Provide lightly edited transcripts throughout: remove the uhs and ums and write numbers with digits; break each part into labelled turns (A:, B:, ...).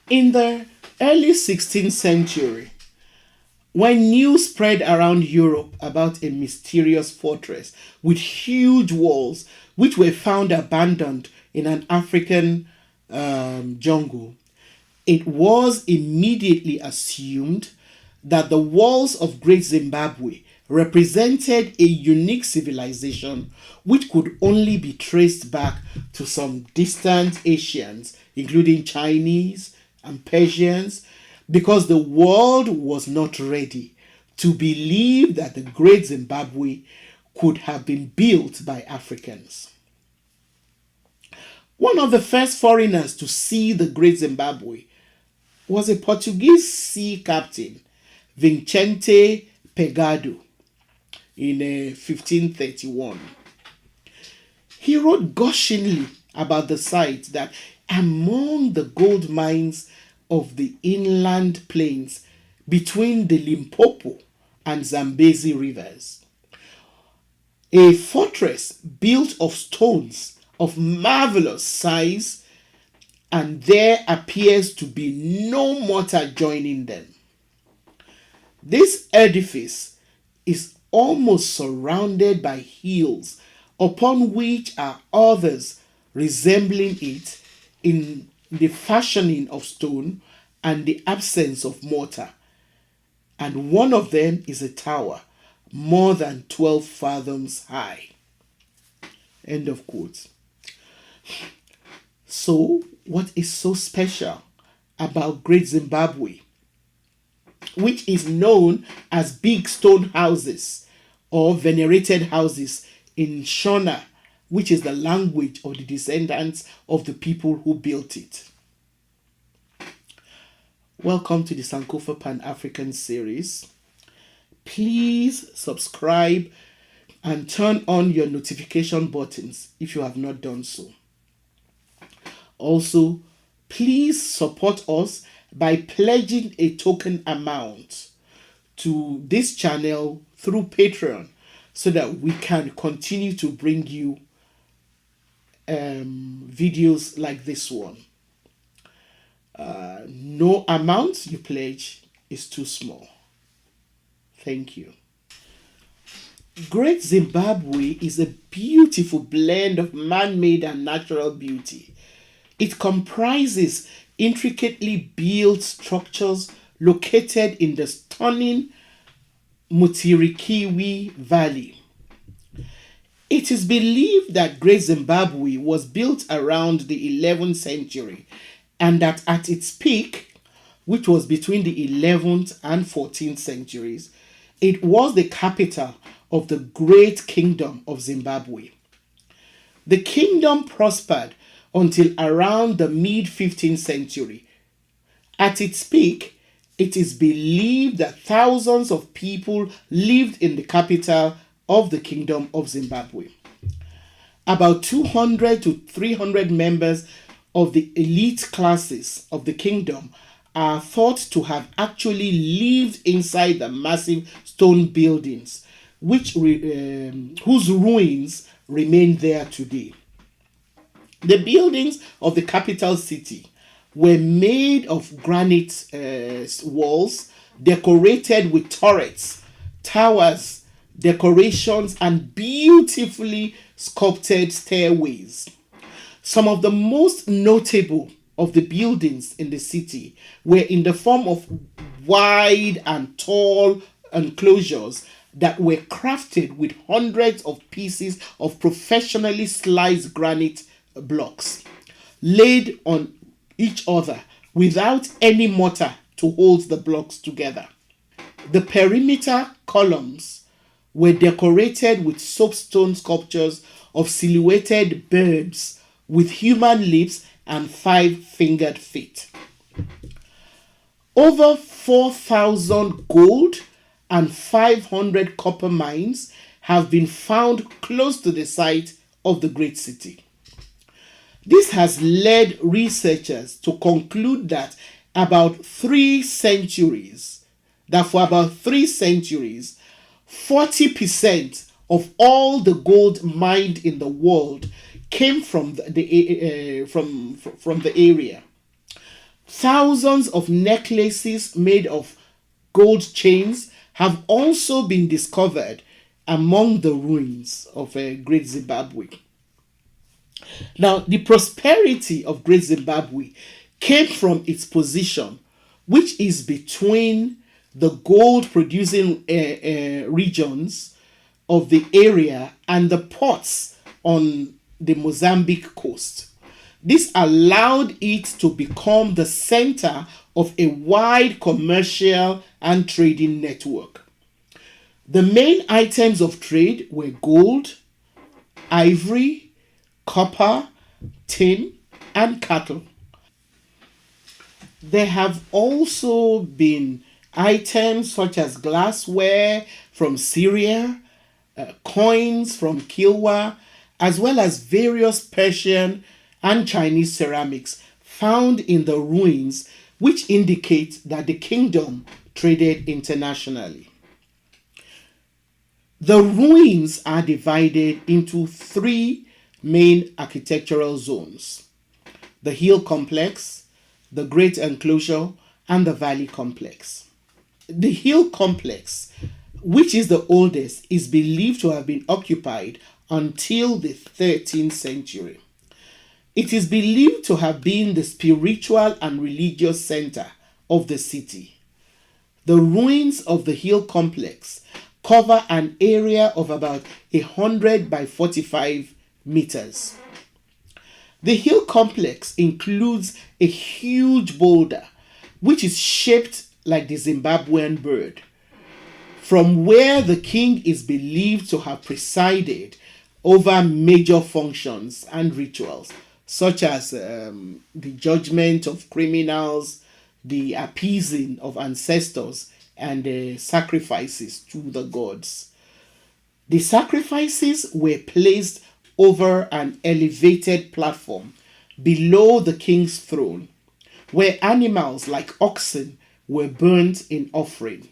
A: In the early 16th century, when news spread around Europe about a mysterious fortress with huge walls which were found abandoned in an African jungle, it was immediately assumed that the walls of Great Zimbabwe represented a unique civilization which could only be traced back to some distant Asians, including Chinese and Persians, because the world was not ready to believe that the Great Zimbabwe could have been built by Africans. One of the first foreigners to see the Great Zimbabwe was a Portuguese sea captain, Vicente Pegado, in 1531. He wrote gushingly about the site that among the gold mines of the inland plains between the Limpopo and Zambezi rivers, a fortress built of stones of marvelous size, and there appears to be no mortar joining them. This edifice is almost surrounded by hills upon which are others resembling it in the fashioning of stone and the absence of mortar, and one of them is a tower more than 12 fathoms high. End of quote. So, what is so special about Great Zimbabwe, which is known as big stone houses or venerated houses in Shona, which is the language of the descendants of the people who built it? Welcome to the Sankofa Pan-African series. Please subscribe and turn on your notification buttons if you have not done so. Also, please support us by pledging a token amount to this channel through Patreon so that we can continue to bring you videos like this one. No amount you pledge is too small. Thank you. Great Zimbabwe is a beautiful blend of man-made and natural beauty. It comprises intricately built structures located in the stunning Mutirikiwi Valley. It is believed that Great Zimbabwe was built around the 11th century and that at its peak, which was between the 11th and 14th centuries, it was the capital of the Great Kingdom of Zimbabwe. The kingdom prospered until around the mid-15th century. At its peak, it is believed that thousands of people lived in the capital of the Kingdom of Zimbabwe. About 200 to 300 members of the elite classes of the kingdom are thought to have actually lived inside the massive stone buildings, whose ruins remain there today. The buildings of the capital city were made of granite walls decorated with turrets, towers, decorations, and beautifully sculpted stairways. Some of the most notable of the buildings in the city were in the form of wide and tall enclosures that were crafted with hundreds of pieces of professionally sliced granite blocks laid on each other without any mortar to hold the blocks together. The perimeter columns were decorated with soapstone sculptures of silhouetted birds with human lips and 5-fingered feet. Over 4,000 gold and 500 copper mines have been found close to the site of the great city. This has led researchers to conclude that for about 3 centuries, 40% of all the gold mined in the world came from the area. Thousands of necklaces made of gold chains have also been discovered among the ruins of Great Zimbabwe. Now, the prosperity of Great Zimbabwe came from its position, which is between the gold producing regions of the area and the ports on the Mozambique coast. This allowed it to become the center of a wide commercial and trading network. The main items of trade were gold, ivory, copper, tin, and cattle. There have also been items such as glassware from Syria, coins from Kilwa, as well as various Persian and Chinese ceramics found in the ruins, which indicate that the kingdom traded internationally. The ruins are divided into three main architectural zones: the hill complex, the great enclosure, and the valley complex. The hill complex, which is the oldest, is believed to have been occupied until the 13th century. It is believed to have been the spiritual and religious center of the city. The ruins of the hill complex cover an area of about 100 by 45 meters. The hill complex includes a huge boulder which is shaped like the Zimbabwean bird, from where the king is believed to have presided over major functions and rituals, such as the judgment of criminals, the appeasing of ancestors, and the sacrifices to the gods. The sacrifices were placed over an elevated platform below the king's throne, where animals like oxen were burnt in offering.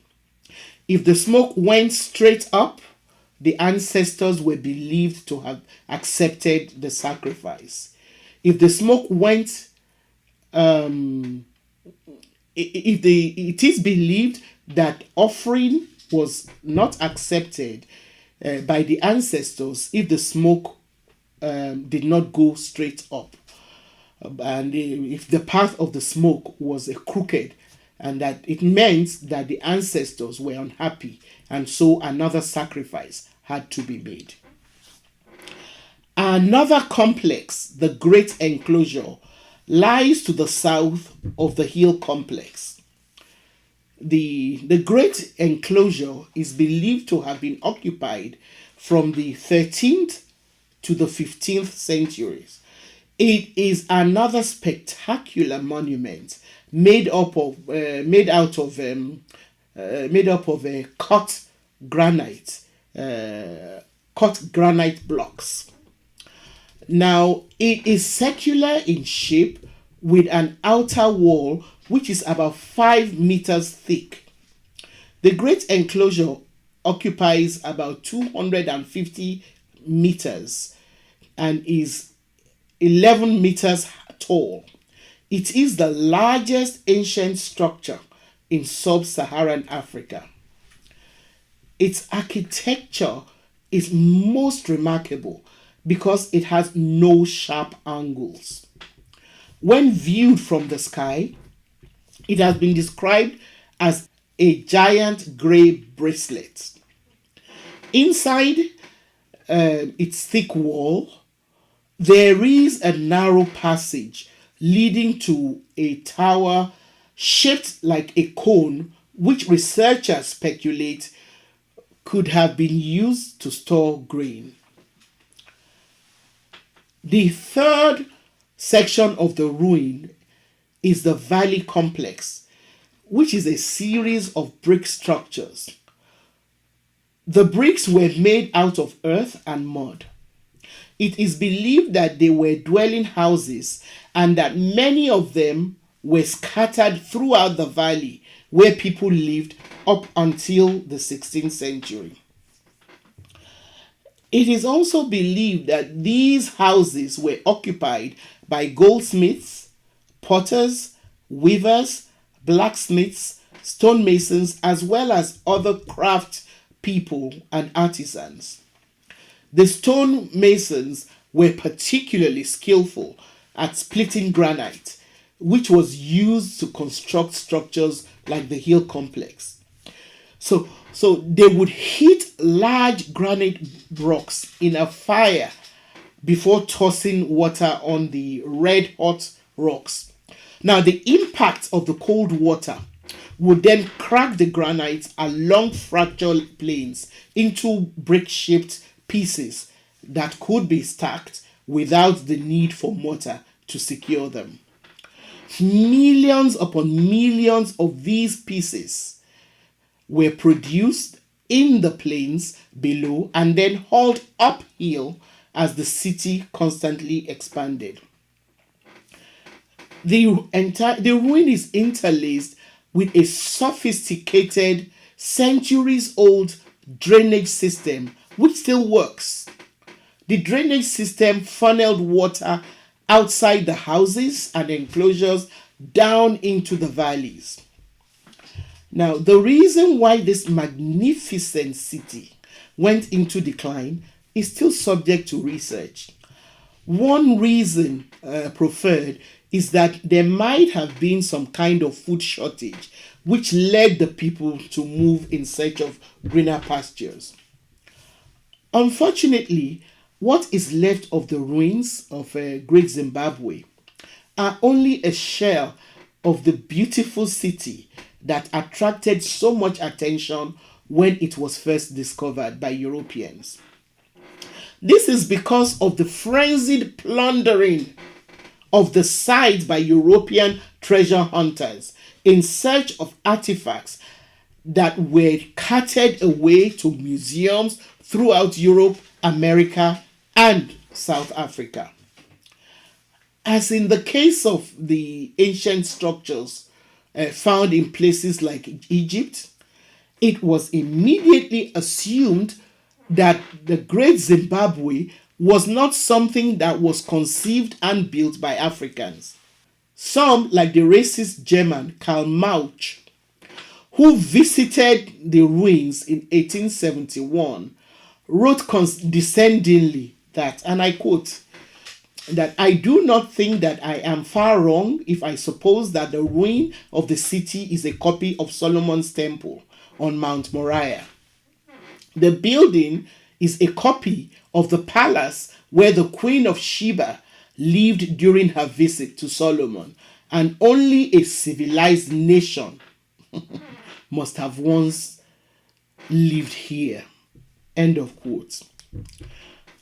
A: If the smoke went straight up, the ancestors were believed to have accepted the sacrifice. If the smoke went, it is believed that offering was not accepted by the ancestors if the smoke did not go straight up, and if the path of the smoke was crooked, and that it meant that the ancestors were unhappy, and so another sacrifice had to be made. Another complex, the Great Enclosure, lies to the south of the hill complex. The Great Enclosure is believed to have been occupied from the 13th to the 15th centuries. It is another spectacular monument made out of cut granite blocks. Now, it is circular in shape with an outer wall which is about 5 meters thick. The Great Enclosure occupies about 250 meters and is 11 meters tall. It is the largest ancient structure in sub-Saharan Africa. Its architecture is most remarkable because it has no sharp angles. When viewed from the sky, it has been described as a giant gray bracelet. Inside its thick wall, there is a narrow passage leading to a tower shaped like a cone, which researchers speculate could have been used to store grain. The third section of the ruin is the valley complex, which is a series of brick structures. The bricks were made out of earth and mud. It is believed that they were dwelling houses and that many of them were scattered throughout the valley where people lived up until the 16th century. It is also believed that these houses were occupied by goldsmiths, potters, weavers, blacksmiths, stonemasons, as well as other craft people and artisans. The stonemasons were particularly skillful at splitting granite, which was used to construct structures like the hill complex. So they would heat large granite blocks in a fire before tossing water on the red hot rocks. Now, the impact of the cold water would then crack the granite along fractured planes into brick shaped pieces that could be stacked without the need for mortar to secure them. Millions upon millions of these pieces were produced in the plains below and then hauled uphill as the city constantly expanded. The ruin is interlaced with a sophisticated, centuries-old drainage system which still works. The drainage system funneled water outside the houses and enclosures down into the valleys. Now, the reason why this magnificent city went into decline is still subject to research. One reason preferred is that there might have been some kind of food shortage, which led the people to move in search of greener pastures. Unfortunately, what is left of the ruins of Great Zimbabwe are only a shell of the beautiful city that attracted so much attention when it was first discovered by Europeans. This is because of the frenzied plundering of the site by European treasure hunters in search of artifacts that were carted away to museums throughout Europe, America, and South Africa. As in the case of the ancient structures found in places like Egypt, it was immediately assumed that the Great Zimbabwe was not something that was conceived and built by Africans. Some, like the racist German Karl Mauch, who visited the ruins in 1871, wrote condescendingly that, and I quote, that I do not think that I am far wrong if I suppose that the ruin of the city is a copy of Solomon's temple on Mount Moriah. The building is a copy of the palace where the Queen of Sheba lived during her visit to Solomon, and only a civilized nation must have once lived here. End of quote.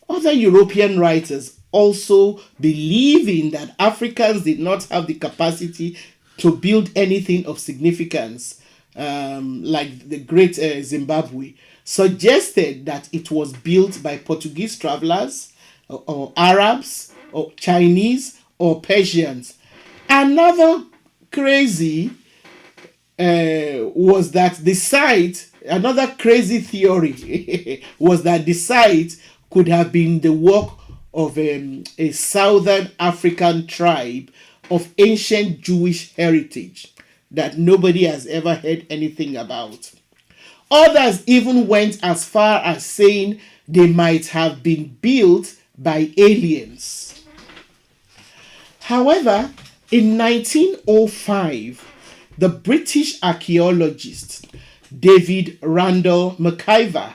A: Other European writers also believing that Africans did not have the capacity to build anything of significance, like the Great Zimbabwe, suggested that it was built by Portuguese travelers, or Arabs, or Chinese, or Persians. Another crazy was that the site, another crazy theory was that the site could have been the work of a southern African tribe of ancient Jewish heritage that nobody has ever heard anything about. Others even went as far as saying they might have been built by aliens. However, in 1905, the British archaeologist David Randall McIver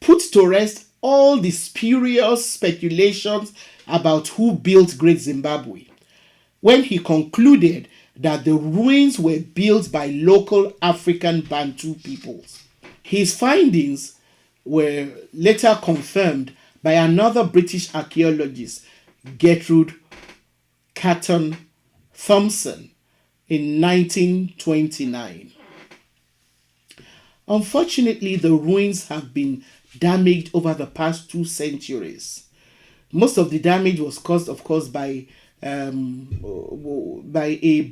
A: put to rest all the spurious speculations about who built Great Zimbabwe when he concluded that the ruins were built by local African Bantu peoples. His findings were later confirmed by another British archaeologist, Gertrude Catton Thompson, in 1929. Unfortunately, the ruins have been damaged over the past 2 centuries. Most of the damage was caused, of course, by a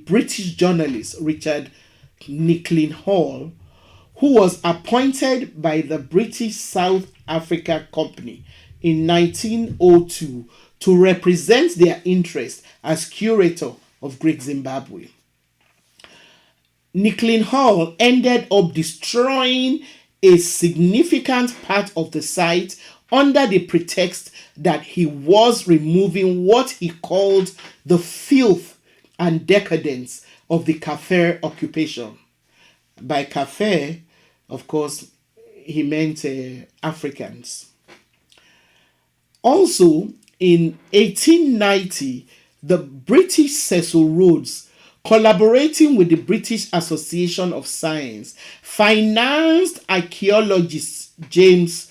A: British journalist, Richard Nicklin Hall, who was appointed by the British South Africa Company in 1902 to represent their interest as curator of Great Zimbabwe. Nicklin Hall ended up destroying a significant part of the site under the pretext that he was removing what he called the filth and decadence of the Kafir occupation. By Kafir, of course, he meant Africans. Also, in 1890, the British Cecil Rhodes, collaborating with the British Association of Science, financed archaeologist James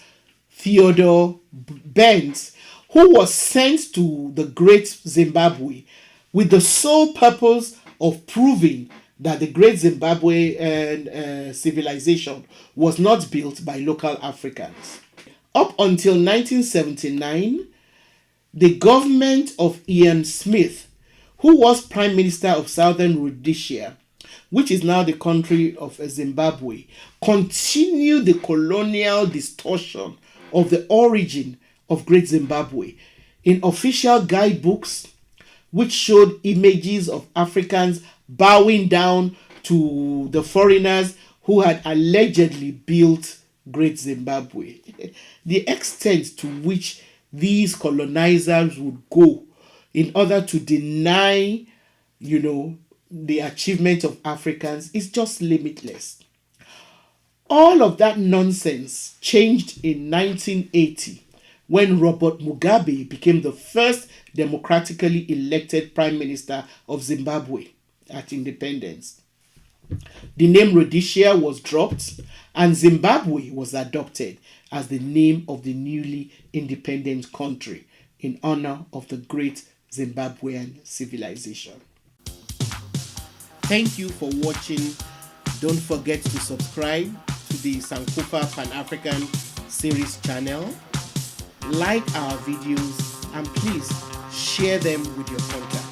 A: Theodore Bent, who was sent to the Great Zimbabwe with the sole purpose of proving that the Great Zimbabwean civilization was not built by local Africans. Up until 1979, the government of Ian Smith, who was Prime Minister of Southern Rhodesia, which is now the country of Zimbabwe, continued the colonial distortion of the origin of Great Zimbabwe in official guidebooks, which showed images of Africans bowing down to the foreigners who had allegedly built Great Zimbabwe. The extent to which these colonizers would go in order to deny, the achievement of Africans is just limitless. All of that nonsense changed in 1980 when Robert Mugabe became the first democratically elected Prime Minister of Zimbabwe at independence. The name Rhodesia was dropped and Zimbabwe was adopted as the name of the newly independent country in honor of the great Zimbabwean civilization. Thank you for watching. Don't forget to subscribe to the Sankofa Pan-African series channel. Like our videos and please share them with your contacts.